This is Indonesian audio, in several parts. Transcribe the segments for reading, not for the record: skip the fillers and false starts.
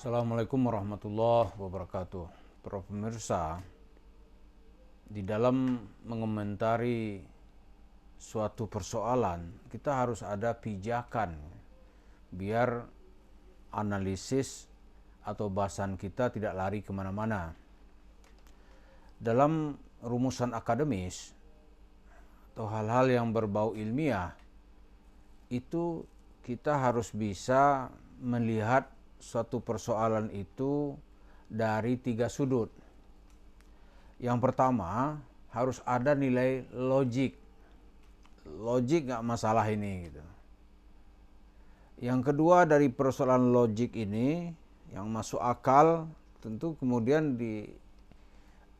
Assalamualaikum warahmatullahi wabarakatuh. Para pemirsa, di dalam mengomentari suatu persoalan, kita harus ada pijakan biar analisis atau bahasan kita tidak lari kemana-mana. Dalam rumusan akademis atau hal-hal yang berbau ilmiah, itu kita harus bisa melihat suatu persoalan itu dari 3 sudut. Yang pertama, harus ada nilai logik. Logik nggak masalah ini gitu. Yang kedua, dari persoalan logik ini yang masuk akal, tentu kemudian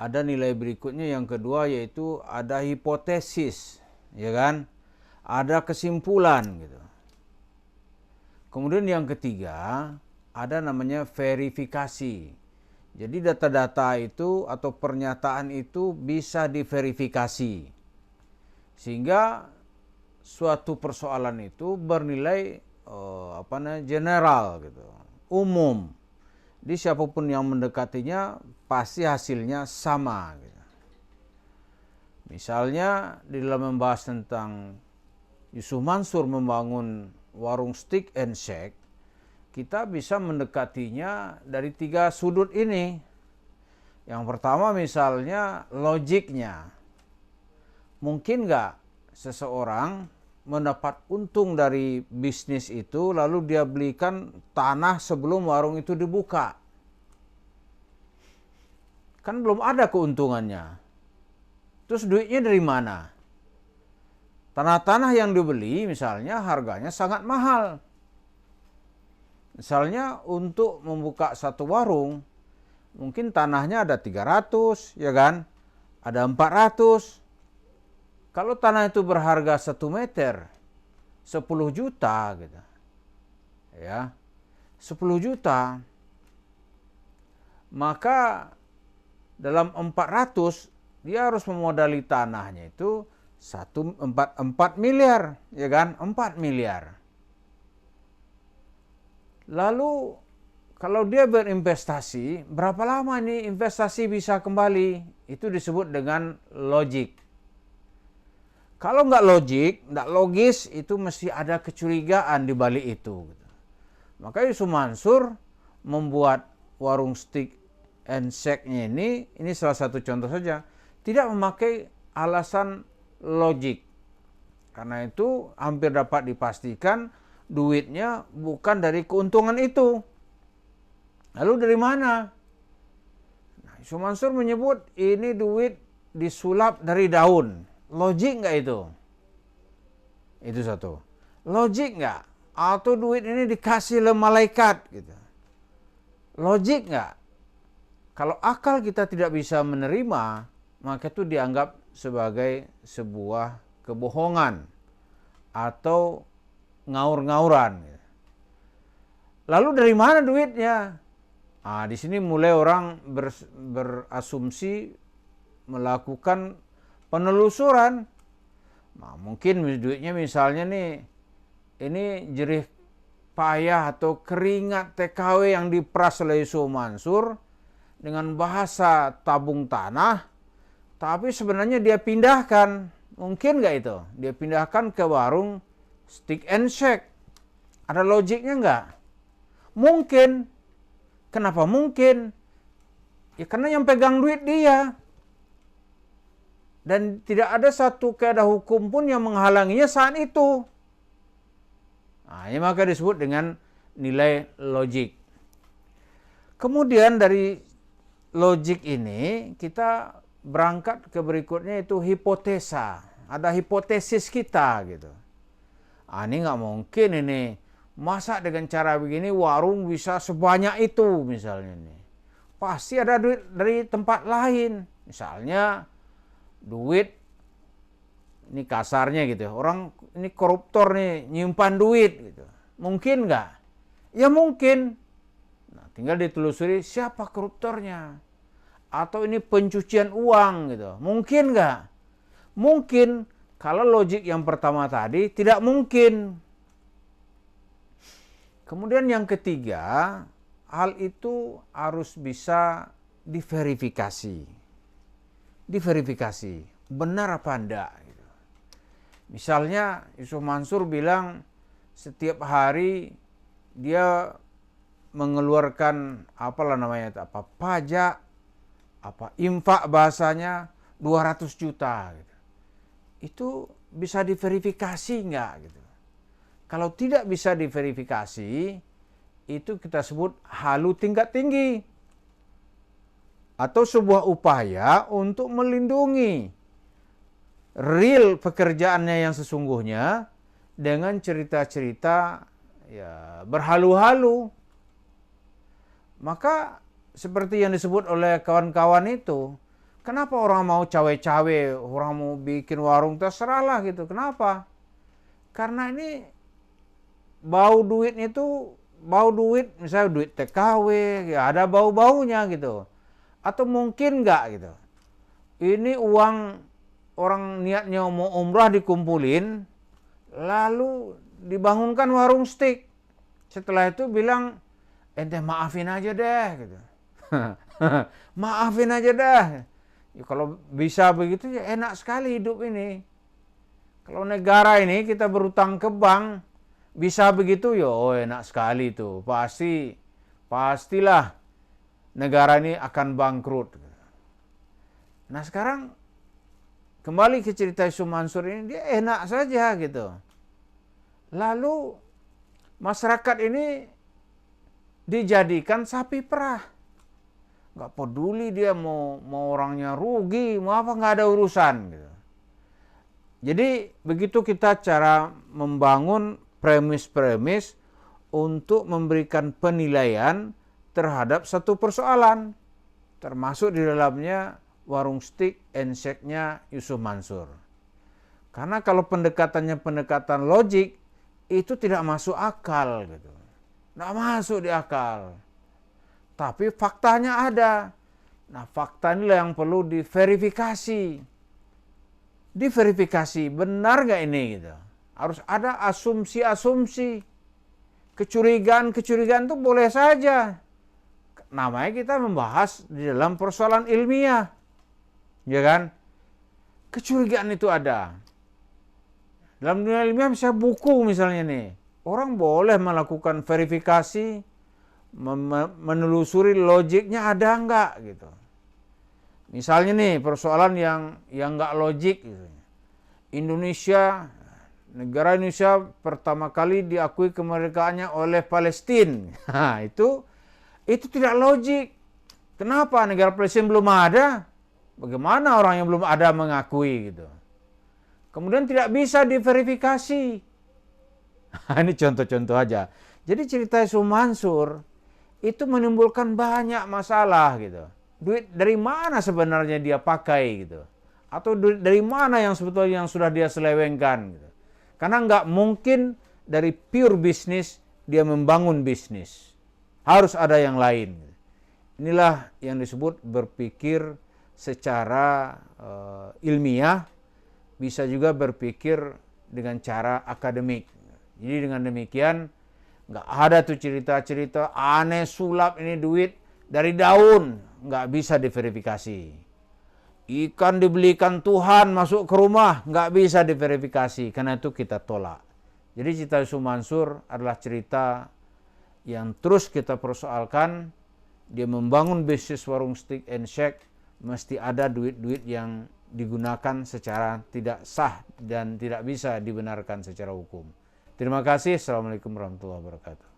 ada nilai berikutnya yang kedua, yaitu ada hipotesis, ya kan? Ada kesimpulan gitu. Kemudian yang ketiga, ada namanya verifikasi. Jadi data-data itu atau pernyataan itu bisa diverifikasi. Sehingga suatu persoalan itu bernilai general gitu, umum. Di siapapun yang mendekatinya pasti hasilnya sama gitu. Misalnya di dalam membahas tentang Yusuf Mansur membangun warung steak and shake, kita bisa mendekatinya dari 3 sudut ini. Yang pertama misalnya logiknya. Mungkin nggak seseorang mendapat untung dari bisnis itu lalu dia belikan tanah sebelum warung itu dibuka? Kan belum ada keuntungannya. Terus duitnya dari mana? Tanah-tanah yang dibeli misalnya harganya sangat mahal. Misalnya untuk membuka satu warung, mungkin tanahnya ada 300, ya kan? Ada 400. Kalau tanah itu berharga 1 meter, 10 juta gitu. Ya. 10 juta. Maka dalam 400 dia harus memodali tanahnya itu 4 miliar, ya kan? 4 miliar. Lalu kalau dia berinvestasi, berapa lama nih investasi bisa kembali? Itu disebut dengan logik. Kalau nggak logik, nggak logis, itu mesti ada kecurigaan di balik itu. Maka Yusuf Mansur membuat warung steak and shake-nya ini salah satu contoh saja, tidak memakai alasan logik. Karena itu hampir dapat dipastikan duitnya bukan dari keuntungan itu. Lalu dari mana? Nah, Yusuf Mansur menyebut ini duit disulap dari daun. Logik nggak itu? Itu satu. Logik nggak? Atau duit ini dikasih oleh malaikat gitu. Logik nggak? Kalau akal kita tidak bisa menerima, maka itu dianggap sebagai sebuah kebohongan atau ngaur-ngauran. Lalu dari mana duitnya? Di sini mulai orang berasumsi melakukan penelusuran. Mungkin duitnya misalnya nih, ini jerih payah atau keringat TKW yang diperas oleh Yusuf Mansur dengan bahasa tabung tanah, tapi sebenarnya dia pindahkan. Mungkin nggak itu? Dia pindahkan ke warung steak and shake. Ada logiknya nggak? Mungkin. Kenapa mungkin? Ya karena yang pegang duit dia. Dan tidak ada satu kaidah hukum pun yang menghalanginya saat itu. Ini maka disebut dengan nilai logik. Kemudian dari logik ini kita berangkat ke berikutnya, itu hipotesa. Ada hipotesis kita gitu. Ini nggak mungkin ini. Masa dengan cara begini warung bisa sebanyak itu misalnya nih. Pasti ada duit dari tempat lain. Misalnya duit, ini kasarnya gitu. Orang ini koruptor nih, nyimpan duit gitu. Mungkin nggak? Ya mungkin. Nah, tinggal ditelusuri siapa koruptornya. Atau ini pencucian uang gitu. Mungkin nggak? Mungkin. Kalau logik yang pertama tadi tidak mungkin. Kemudian yang ketiga, hal itu harus bisa diverifikasi. Diverifikasi, benar apa enggak. Gitu. Misalnya Yusuf Mansur bilang setiap hari dia mengeluarkan pajak, infak bahasanya 200 juta. Gitu. Itu bisa diverifikasi enggak? Gitu. Kalau tidak bisa diverifikasi, itu kita sebut halu tingkat tinggi. Atau sebuah upaya untuk melindungi real pekerjaannya yang sesungguhnya dengan cerita-cerita ya berhalu-halu. Maka seperti yang disebut oleh kawan-kawan itu, kenapa orang mau cawe-cawe, orang mau bikin warung, terserahlah gitu. Kenapa? Karena ini bau duitnya itu bau duit, misalnya duit TKW, ya ada bau-baunya gitu. Atau mungkin enggak gitu. Ini uang orang niatnya mau umrah dikumpulin, lalu dibangunkan warung steak. Setelah itu bilang, ente maafin aja deh gitu. Maafin aja dah. Ya, kalau bisa begitu ya enak sekali hidup ini. Kalau negara ini kita berutang ke bank, bisa begitu ya, oh enak sekali itu. Pastilah negara ini akan bangkrut. Nah sekarang kembali ke cerita Yusuf Mansur ini, dia enak saja gitu. Lalu masyarakat ini dijadikan sapi perah. Gak peduli dia mau orangnya rugi, mau apa, gak ada urusan gitu. Jadi begitu kita cara membangun premis-premis untuk memberikan penilaian terhadap satu persoalan, termasuk di dalamnya warung steak and shake-nya Yusuf Mansur. Karena kalau pendekatannya pendekatan logik, itu tidak masuk akal gitu. Tidak masuk di akal. Tapi faktanya ada. Nah, fakta inilah yang perlu diverifikasi. Diverifikasi, benar gak ini gitu. Harus ada asumsi-asumsi. Kecurigaan-kecurigaan itu boleh saja. Namanya kita membahas di dalam persoalan ilmiah. Ya kan? Kecurigaan itu ada. Dalam dunia ilmiah misalnya buku misalnya nih. Orang boleh melakukan verifikasi, menelusuri logiknya ada enggak gitu. Misalnya nih persoalan yang enggak logik gitu. Negara Indonesia pertama kali diakui kemerdekaannya oleh Palestina. Nah, itu tidak logik. Kenapa negara Palestina belum ada? Bagaimana orang yang belum ada mengakui gitu? Kemudian tidak bisa diverifikasi. Ini contoh-contoh aja. Jadi cerita Yusuf Mansur itu menimbulkan banyak masalah gitu. Duit dari mana sebenarnya dia pakai gitu? Atau duit dari mana yang sebetulnya yang sudah dia selewengkan gitu? Karena nggak mungkin dari pure bisnis dia membangun bisnis. Harus ada yang lain. Inilah yang disebut berpikir secara ilmiah, bisa juga berpikir dengan cara akademik. Jadi dengan demikian nggak ada tuh cerita-cerita aneh sulap ini duit dari daun, nggak bisa diverifikasi. Ikan dibelikan Tuhan masuk ke rumah, nggak bisa diverifikasi, karena itu kita tolak. Jadi cerita Yusuf Mansur adalah cerita yang terus kita persoalkan. Dia membangun bisnis warung steak and shake, mesti ada duit-duit yang digunakan secara tidak sah dan tidak bisa dibenarkan secara hukum. Terima kasih. Assalamualaikum warahmatullahi wabarakatuh.